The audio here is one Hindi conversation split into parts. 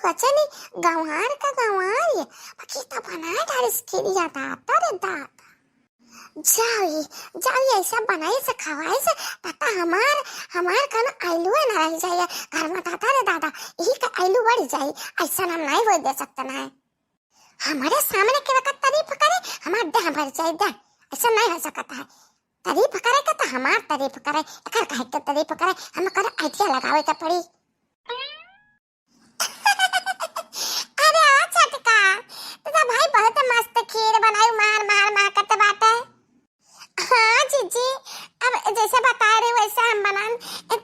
वचनी गंवार का गंवार ये पकीता बनाए डारिस खिरिया दाता रे दाता जाओ जाओ ऐसा बनाए से खवाए से ताता हमार हमार खाना आलू है ना रह जाए घर में दादा रे दादा यही का आलू बढ़ जाए ऐसा हम नहीं हो दे सकते ना हमारे सामने के वक्त तारीफ करे हमार देह भर जाए दे ऐसा नहीं हो सकता है तारीफ करे का तो हमार तारीफ करे एकर काहे के तारीफ करे हम कर आइडिया लगावे का पड़ी अरे आ छटका तो भाई बहुत मस्त खीर बनाई मार मार मार करते बाटे हाँ जीजी अब जैसे बता रहे वैसा हम बनान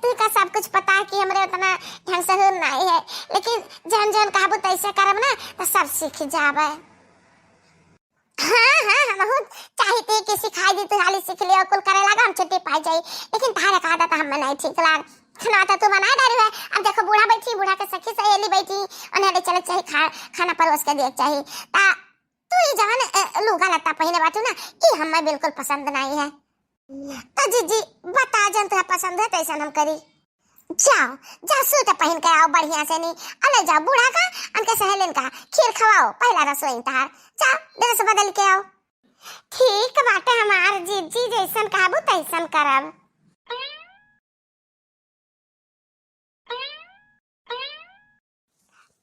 तू का सब कुछ पता है कि हमरे उतना ढंग से हो नहीं है लेकिन जन जन कहबो तैसे करब ना तो सब सीख जावे हाँ हाँ हम बहुत चाहते कि सिखाई दी तू हाली सीख ले कुल करे लगा हम छुट्टी पाई जाई लेकिन तारे का आदत हम नहीं ठीक लाग खाना तो तू बना डाली है अब देखो बूढ़ा बैठी बूढ़ा के सखी सहेली बैठी उन्हें चले चाहिए खाना परोस के देख चाहिए ता तू ही जान लुगा लत्ता पहने बाटू ना ये हमें बिल्कुल पसंद नहीं है तो जीजी बता जन तुझे पसंद है तैसा हम करी जाओ जा सूट पहन के आओ बढ़िया से नहीं अले जाओ बूढ़ा का उनके सहेलिन का खीर खवाओ पहला रसोई तार जाओ ड्रेस बदल के आओ ठीक बाटे हमार जीजी जैसन कहबू तैसन करब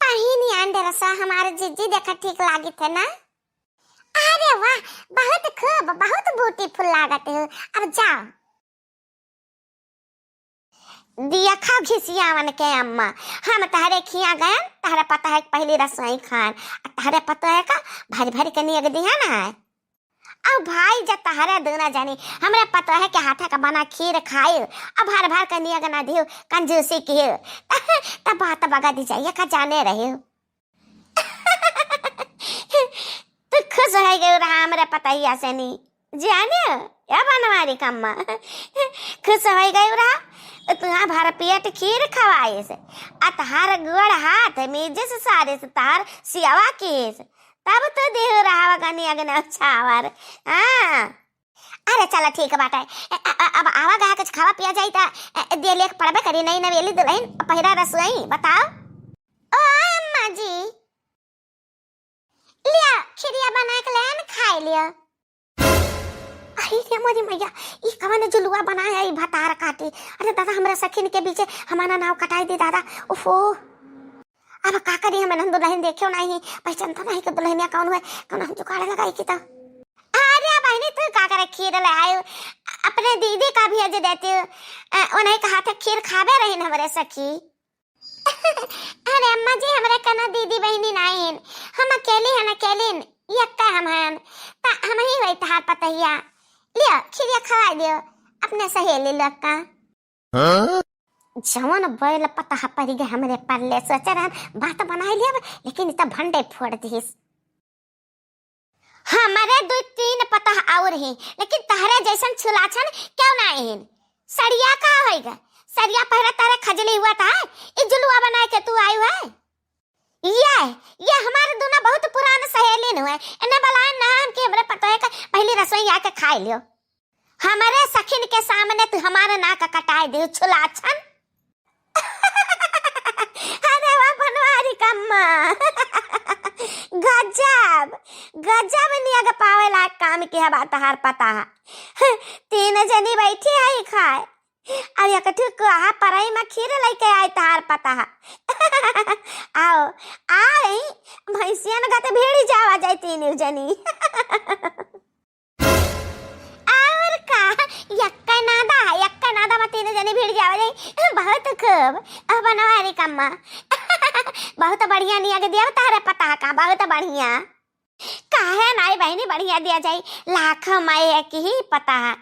पहिनी अंडे रसा हमारे जीजी देखा ठीक लागी थे ना अरे वाह बहुत खूब बहुत ब्यूटीफुल लागत है अब जाओ दिया खाओ घिसियावन के अम्मा हम तहरे खिया गए तहरे पता है पहली रसोई खान तहरे पता है का भरी भरी के नियग दिया ना अब भाई जब तहरे दूना जानी हमरे पता है कि हाथा का बना खीर खाए अब भर भर के नियग ना दियो कंजूसी की तब बात बगा दी जाइए का जाने रहे हो तो खुश हो गए रहा हमरे पता ही ऐसे नहीं जाने या बनवारी कम्मा खुश हो गए रहा तुहा भर पेट खीर खवाए से अतहार गुड़ हाथ में जिस सारे से तार सियावा के तब तो देह रहा गनी अगने छावर हां अरे चलो ठीक बात है अब आवा गा कुछ खावा पिया जाई ता दे लेख पड़बे करी नहीं नवेली दुल्हन पहिरा रसोई बताओ ओ अम्मा जी लिया खिरिया बना के लेन खाई लिया अरे मोरी मैया ई कवन जुलुआ बनाया ई भतार काटी अरे दादा हमरा सखिन के बीच हमारा नाव कटाई दे दादा ओफो अब का करी हम नंदो दुल्हन देखियो नहीं पहचान तो नहीं कि दुल्हनिया कौन है कौन हम जुगाड़ लगाई की ता अरे बहनी तू का करे खीर ले आयो अपने दीदी का भी अज देती उन्हें कहा था खीर खाबे रही हमरे सखी अरे अम्मा जी हमरे कना दीदी बहनी नहीं हम अकेले हैं अकेले यक्का हम हैं ता हम ही वही तहार पतैया लिया खिरिया खवा दियो अपने सहेली लोग का जवान बैल पता पड़ी गए हमरे पल्ले सोचे रहन बात बनाई लिया लेकिन इतना भंडे फोड़ दिस हमारे दो तीन पता और ही लेकिन तहरे जैसन छुलाछन क्यों नहीं है सड़िया का होएगा सड़िया पहले तारे खजली हुआ था ई जुलुआ बना के तू आई है ये हमारे दोनों बहुत पुराने सहेली हुए इन्हें बलाए नाम के हमरे पता है पहली रसोई आके खा लियो हमारे सखिन के सामने तू हमारे नाक कटाई दियो छुलाछन अरे वाह बनवारी कम्मा गजब गजब नियग पावे लायक काम किया बात हार पता तीन जनी बैठी आई खाए अब एकठू को आ पराई में खीर लेके आए तार पता आओ आई भैंसिया न गाते भेड़ी जावा जाए तीन जनी और का यक्का नादा में तीन जनी भेड़ जावा जाए बहुत खूब अब बनवारी कम्मा बहुत बढ़िया नियग दिया तारे पता का बहुत बढ़िया काहे नाई बहनी बढ़िया दिया जाए लाख मैं की ही पता है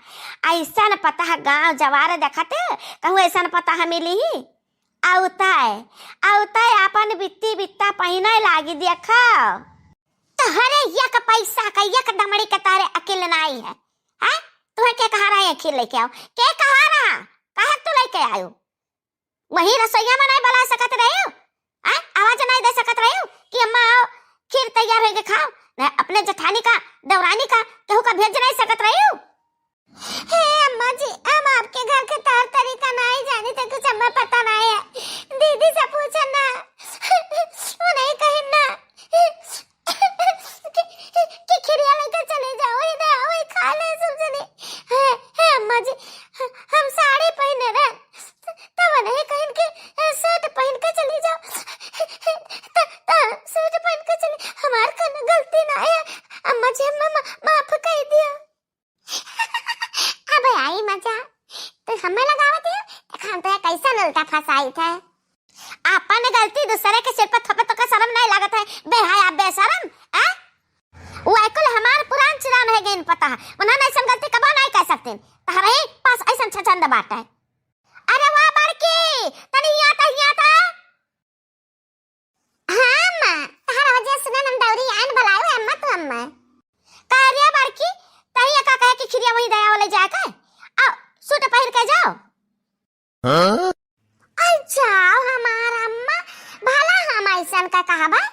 ऐसा न पता है गांव जवार देखते कहूँ ऐसा न पता है मिली ही आवता है अपन बित्ती बित्ता पहिना लागी दिया खाओ तो हरे यक पैसा का यक दमड़ी के तारे अकेले नाई है हैं तुम्हें क्या कहा रहा है खीर लेके आओ क्या कहा रहा कहा तू लेके आयो वही रसोईया में नहीं बला सकत रहे हो आवाज नहीं दे सकत रहे हो कि अम्मा आओ खीर तैयार होके खाओ न अपने जठानी का दौरानी का केहू का भेज नहीं सकत रही हो हे अम्मा जी, हम आपके घर के तौर तरीका नहीं जानी तो कुछ हमें पता नहीं है। दीदी से पूछो ना, वो नहीं कहीं ना कि खिरिया लेकर चले जाओ, इधर आओ, ये खा ले सब जने। हे अम्मा जी, हम साड़ी पहने रहे तब नहीं कहीं के सूट पहन के चली जाओ, सूट पहन के चली, हमार कोई गलती नहीं है अम्मा जी, हमें माफ कर दिया। अब आई मजा तो हमें लगावत है, हम तो कैसा उल्टा फसाई था। आपन गलती दूसरे के सिर पर थपे तो का शर्म नहीं लागत है, बेहया बेशरम। वो एकल हमार पुरान चिरान है गेन पता है, उन्होंने ऐसा गलती कबो नहीं कर सकते। तहरे पास ऐसा छछंद बात है। अरे वाह बड़की, तनी यहाँ था। हां मां, तहरा वजह से नन दौरी आन भलायो अम्मा तो अम्मा। कार्य बड़की, तही का कहे कि खिरिया वही दया वाले जाके आओ सूट पहन के जाओ। हां आई जाओ हमारा अम्मा, भला हम ऐसा का कहा बा।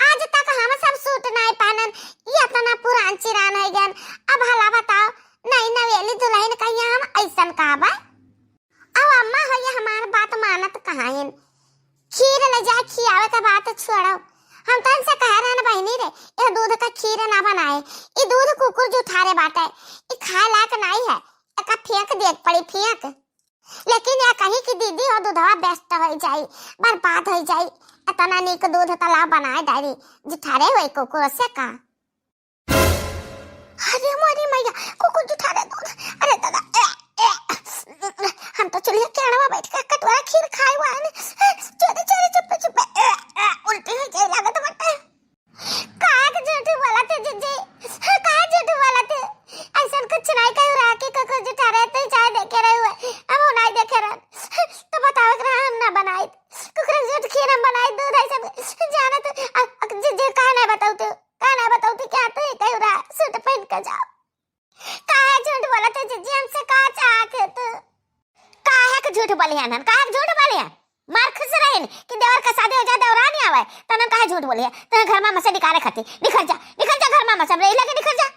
आज तक हम सब सूट नहीं पहनन, ये इतना पुरान चिरान है गन। अब हला बताओ, नई नवेली दुल्हन का ये हम ऐसा कहा बा। अब अम्मा हो ये हमार बात मानत कहां है। खीर ले जा खियावे का बात छोड़ो, हम तो इनसे कह रहे हैं बहनी रे, ये दूध का खीर ना बनाए, ये दूध कुकुर जो थारे बाटे, ये खाए लायक नहीं है, एक फेंक देख पड़ी फेंक। लेकिन या कहीं की दीदी और दूधवा बेस्ट हो जाई, बर्बाद हो जाई, इतना नीक दूध तालाब बनाए डायरी जुठारे हुए कुकुर से का। अरे मोरी मैया, कुकुर जुठारे दूध, अरे दादा हम तो चलिए केड़वा बैठ के कटवारा खीर खाए हुआ है, चोरी चोरी चुप चुप उल्टी हो जाए लागत बटे। काग झूठ बोला थे जीजी, काग झूठ बोला थे, ऐसा कुछ नहीं कह रहा कि कुकुर जुठारे तो चाय देखे रहे हुए, हम नहीं देखे रहे तो बताओ कि हम ना बनाए कुकुर झूठ खीर हम बनाए दूध ऐसा जाने तो जीजी कहा नहीं बताओ तू, कहा नहीं बताओ तू क्या तो कह रहा सूट पहन के जाओ। काहे झूठ बोला थे जीजी, हमसे कहा चाहते तू, काहे के झूठ बोली है, काहे के झूठ बोली है। मार खुश रहेन कि देवर का शादी हो जाए देवरानी आवे तने काहे झूठ बोली है। तने घर में मसे निकाले खाती निकल जा घर में मसे रही लगे निकल जा।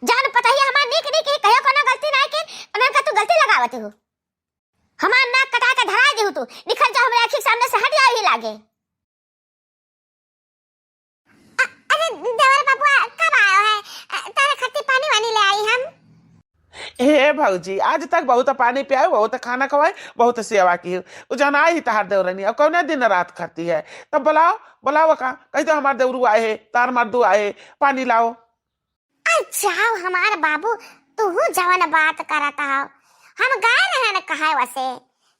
जान पता ही हमार नीक नीक कहियो कोनो गलती नहीं की, उन्हें का तू गलती लगावत हो, हमार नाक कटा के धरा दे तू, निकल जा हमरे आंख के सामने से हट जा ही लागे। अरे देवर बाबू कब आयो है, तारे खट्टी पानी वानी ले आई हम। हे भौजी, आज तक बहुत पानी पियाओ, बहुत खाना खवाए, बहुत सेवा की, जना ही तहार देवरनी अब कौन दिन रात खाती है। तब बुलाओ बुलाओ का कही तो हमारे देवरू आए है, तार मर्दू आए, पानी लाओ। अच्छा हमारे बाबू तू जवन बात करता हो, हम गाय रहे न कहा वैसे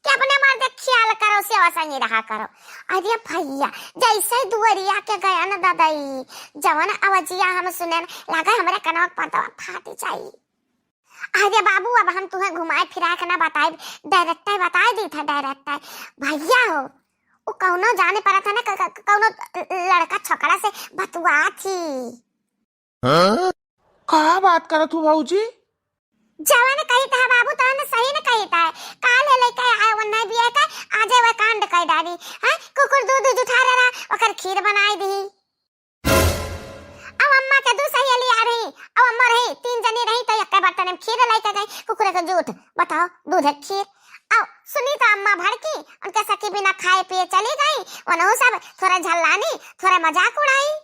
कि अपने मर्द ख्याल करो से वैसा नहीं रहा करो। अरे भैया जैसे दुअरिया के गया न दादाई, जवन आवाजिया हम सुने लगा हमारे कनवा पता फाट जाई। अरे बाबू अब हम तुम्हें घुमाए फिराए के ना बताए, डायरेक्ट बता दी था डायरेक्ट भैया हो, वो कौनो जाने पड़ा था ना कौनो लड़का छोकरा से बतुआ थी। कहा बात करो तू भौजी, जवान कही था बाबू तो ने सही न कही था, काल लेके आए वो नहीं बिया का आज वो कांड कर डाली है, कुकुर दूध जुठा रहा ओकर खीर बनाई दी। अब अम्मा के दू सहेली आ रही, अब अम्मा रही तीन जनी रही तो एक बर्तन में खीर लेके गई, कुकुर का झूठ बताओ दूध खीर। अब सुनी तो अम्मा भड़की, उनके सखी बिना खाए पिए चली गई, उन्होंने सब थोड़ा झल्लानी थोड़ा मजाक उड़ाई।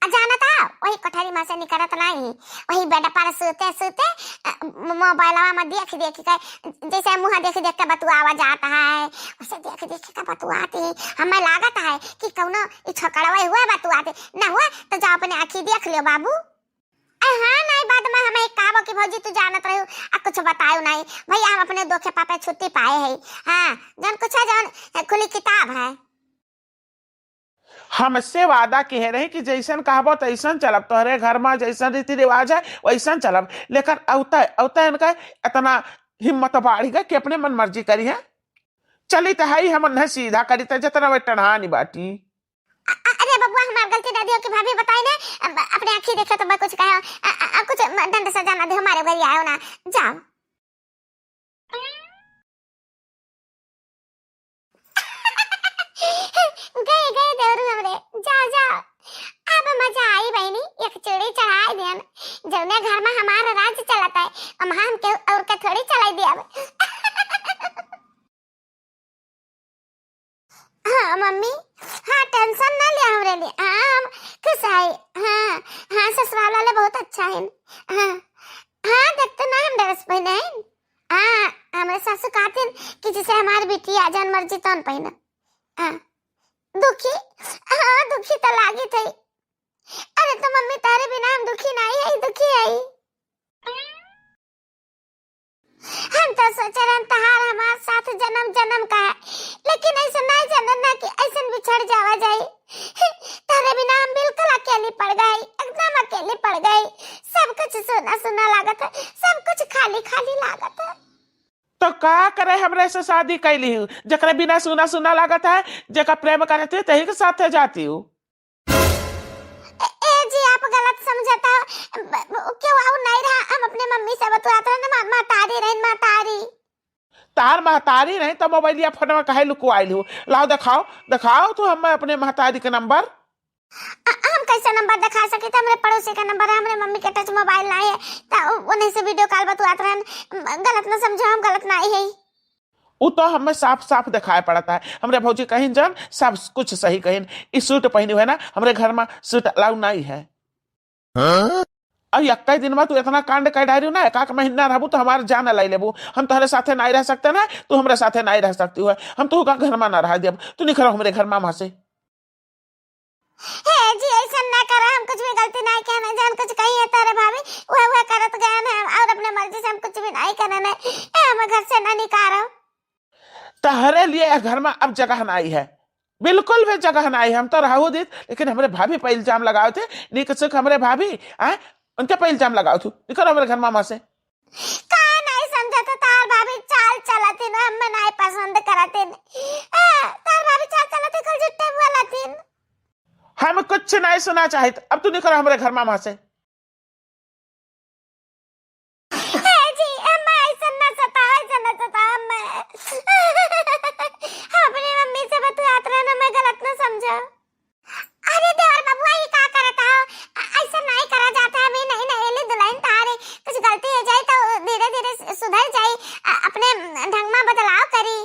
अजाना था वही कोठरी में से निकलत नहीं, वही बेड पर सोते सोते मोबाइल में देख देख के जैसे मुंह देख देख के बतुआ जाता है, वैसे देख देख के बतुआती। हमें लागत है कि कौनो छोकड़वा हुआ बतुआते ना हुआ तो जाओ अपने आँखी देख लियो बाबू। हाँ नहीं बाद में हमें कहा कि भौजी तू जानत रही अब कुछ बतायो नहीं भैया, हम अपने दोखे पापे छुट्टी पाए है। हाँ जन कुछ है जन खुली किताब है। हमसे वादा कह रहे कि जैसन कहबो तैसन चलब, तोहरे घर में जैसन रीति रिवाज है वैसन चलब, लेकिन अवता इनका इतना हिम्मत बाढ़ी गई कि अपने मन मर्जी करी है। चली तो है हम न सीधा करी तो जितना वे टढ़ा नहीं बाटी। अरे बबुआ हमार गलती ना दियो कि भाभी बताई ने, अपने आंखी देखे तो मैं कुछ कहा, कुछ दंड सजा ना दे, हमारे घर आयो ना जाओ। गए गए देवरू हमरे, जाओ जाओ। अब मजा आई बहनी, एक चूड़ी चढ़ाई देन, जौने घर में हमारा राज्य चलता है हम के और के थोड़ी चलाई दिया। हाँ मम्मी, हाँ टेंशन ना लिया हमरे लिए। हाँ हम खुश है। हाँ हाँ ससुराल वाले बहुत अच्छा है। हाँ हाँ देखते ना हम ड्रेस पहने हैं। हाँ हमारे सासू कहते हैं कि जैसे हमारी बेटी आ जान मर्जी तो पहना। हाँ दुखी, हाँ दुखी तो लागी थी। अरे तो मम्मी तारे बिना हम दुखी नहीं है, दुखी है। हम तो सोच रहे तहार हमारे साथ जन्म जन्म का है, लेकिन ऐसा नहीं जानना कि ऐसा बिछड़ जावा जाए। तारे बिना हम बिल्कुल अकेली पड़ गई, एकदम अकेली पड़ गई। सब कुछ सुना सुना लागत है, सब कुछ खाली खाली लागत है। तो का करे हमरे से शादी कैली हूँ जकरे बिना सुना सुना लागत है, जका प्रेम करते तही के साथ जाती हूँ। जी आप गलत समझता हो। क्यों आऊ नहीं रहा, हम अपने मम्मी से बतलाते हैं ना। मातारी रही मातारी। तार महतारी नहीं तो मोबाइलिया फोन में कहे लुकुआइल हूँ। लाओ दिखाओ दिखाओ तो हम अपने महतारी के नंबर। हम कैसे नंबर दिखा सके थे? हमारे पड़ोसी का नंबर है, हमारे मम्मी के टच मोबाइल नहीं है तो उन्हीं से वीडियो कॉल बतलाते हैं। गलत ना समझो, हम गलत नहीं है। वो तो हमें साफ साफ दिखाई पड़ता है। हमरे भौजी कहीं जन सब कुछ सही कहीं। इस सूट पहनी हुए ना, हमरे घर में सूट अलाउ नहीं है। इक्कीस दिन में तू इतना कांड कर डारी ना, एक महीना रहबू तो हमारे जान लाई लेबू। हम तुम्हारे साथे नहीं रह सकते ना, तू हमारे साथे नहीं रह सकती है। हम तो घर में ना रह देब, तू नहीं करो हमारे घर में से। हे जी ऐसा ना करा, हम कुछ भी गलती नहीं कहने जान कुछ कही है तारे भाभी। वह करत गए हैं और अपने मर्जी से हम कुछ भी नहीं करने नहीं। हम घर से ना निकालो। तहरे लिए घर में अब जगह नहीं है, बिल्कुल भी जगह नहीं है। हम तो रहू दी, लेकिन हमारे भाभी पे इल्जाम लगाए थे। नीक सुख हमारे भाभी उनके पे इल्जाम लगाओ तू निकल हमारे घर मामा से। का नहीं समझा तो तार भाभी चाल चलाती ना, हम नहीं पसंद करते। तार भाभी चाल चलाती कल जुट्टे बोलती। हम कुछ नहीं सुना चाहते, अब तू निकल हमारे घर मामा से। जी हम ऐसा ना सताओ, ऐसा ना सताओ। अपनी मम्मी से बतलाते रहना, मैं गलत ना समझो। अरे देवर बबुआ ये का करता हो? ऐसा नहीं करा जाता है। नहीं नहीं ले दुल्हन तारे कुछ गलती हो जाए तो धीरे धीरे सुधर जाए, अपने ढंग में बदलाव करी।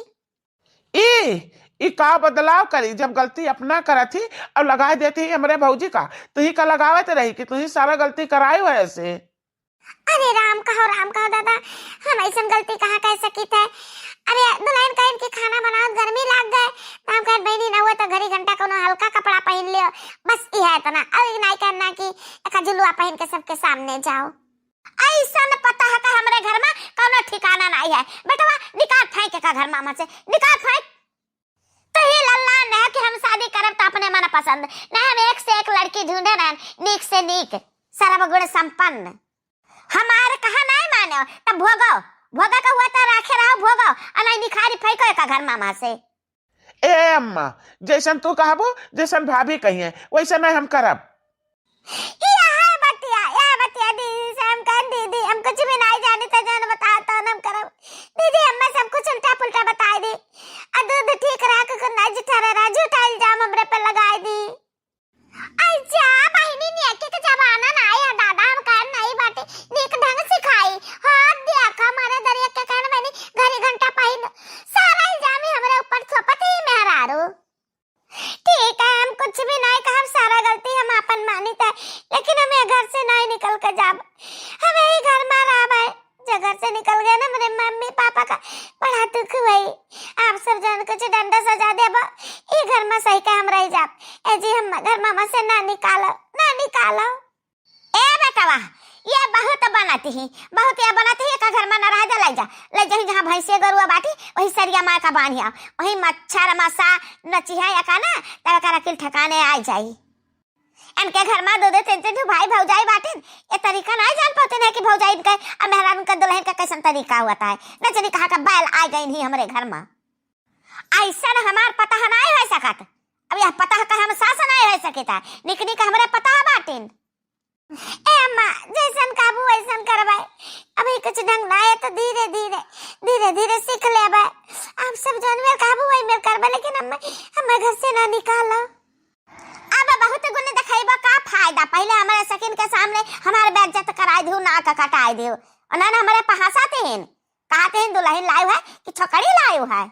ई का बदलाव करी? जब गलती अपना करा थी अब लगा देती हमरे भौजी का, तू ही का लगावत रही कि तू ही सारा गलती कराई हो ऐसे। अरे राम कहो दादा, हम ऐसा गलती कहाँ कह सकी थे? अरे दुल्हन कह के खाना बनाओ, गर्मी लग गए तो हम कह बहनी ना हुआ तो घड़ी घंटा कोनो हल्का कपड़ा पहन लियो, बस ये है इतना। और नहीं करना कि एक जुलवा पहन के सबके सामने जाओ। ऐसा न पता है कि हमारे घर में कोनो ठिकाना नहीं है। बेटवा निकाल फेंक का घर मामा से, निकाल फेंक। तो ही लल्ला न कि हम शादी करब तो अपने मन पसंद न, हम एक से एक लड़की ढूंढे रहन, नीक से नीक सर्वगुण संपन्न। हमारे कहा नहीं मानो तब भोगो भोगा का हुआ तो राखे रहो भोगो, अनाई निखारी फेंको का घर मामा से। ए अम्मा जैसन तू कहबो, जैसन भाभी कहिए वैसा नहीं हम करब। यह बतिया दीदी से हम कह दीदी हम कुछ भी नहीं जानी तो जान बताता हम करब। दीदी हमें सब कुछ उल्टा पुल्टा बता दी। दूध ठीक रहा को नहीं जिठा राजू उठा इल्जाम हमरे पे लगाई दी। अच्छा बहनी ने के जमाना ना आया दादा, हम कर नहीं बाटे नीक ढंग सिखाई। हाथ दिया का मारे दरिया के कहने मैंने घड़ी घंटा पहन सारा इल्जाम हमरे ऊपर थोपती मेहरारू। ठीक है हम कुछ भी नहीं कहा, सारा गलती हम अपन मानी था, लेकिन हमें घर से नहीं निकल कर जाब। हमें ही घर में रहा है। जो घर से निकल गए ना मेरे मम्मी पापा का बड़ा दुख हुई। आप सब जन कुछ डंडा सजा दे ये घर में सही का हम रह जाब। ए जी हम घर मामा से ना निकालो ना निकालो। ए बेटवा ये बहुत बनाती है, बहुत ये बनाती है का घर में ना रह जा, ले जा जहाँ भैंसे गरुआ बाटी वही सरिया मार का बांधिया, वही मच्छर मसा नचिहा या का ना तब का रखिल ठिकाने आ जाई। इनके घर में दो तीन जो भाई भौजाई बाटे ये तरीका नहीं जान पाते हैं कि भौजाई इनका और मेहरान उनका दुल्हन का कैसा तरीका होता है। न चली कहा का बैल आ गई नहीं हमारे घर में, ऐसा हमार पता नहीं हो सकत। अब यह पता का हम सास नहीं हो सकता, निक निक हमारे पता बाटिन। ए अम्मा जैसन काबू वैसन करवाए, अभी कुछ ढंग ना है तो धीरे धीरे सीख लेबे। आप सब जानवर काबू वही मेल करबे, लेकिन अम्मा हमें घर से ना निकालो। अब बहुत गुण दिखाइबा का फायदा बेटा पहले हमारे सकिन के सामने हमारे बेइज्जत कराई दियो नाक कटाई दियो और ना हमारे पहासाते हैं कहते हैं दुल्हन लायो है कि छोकरी लायो है।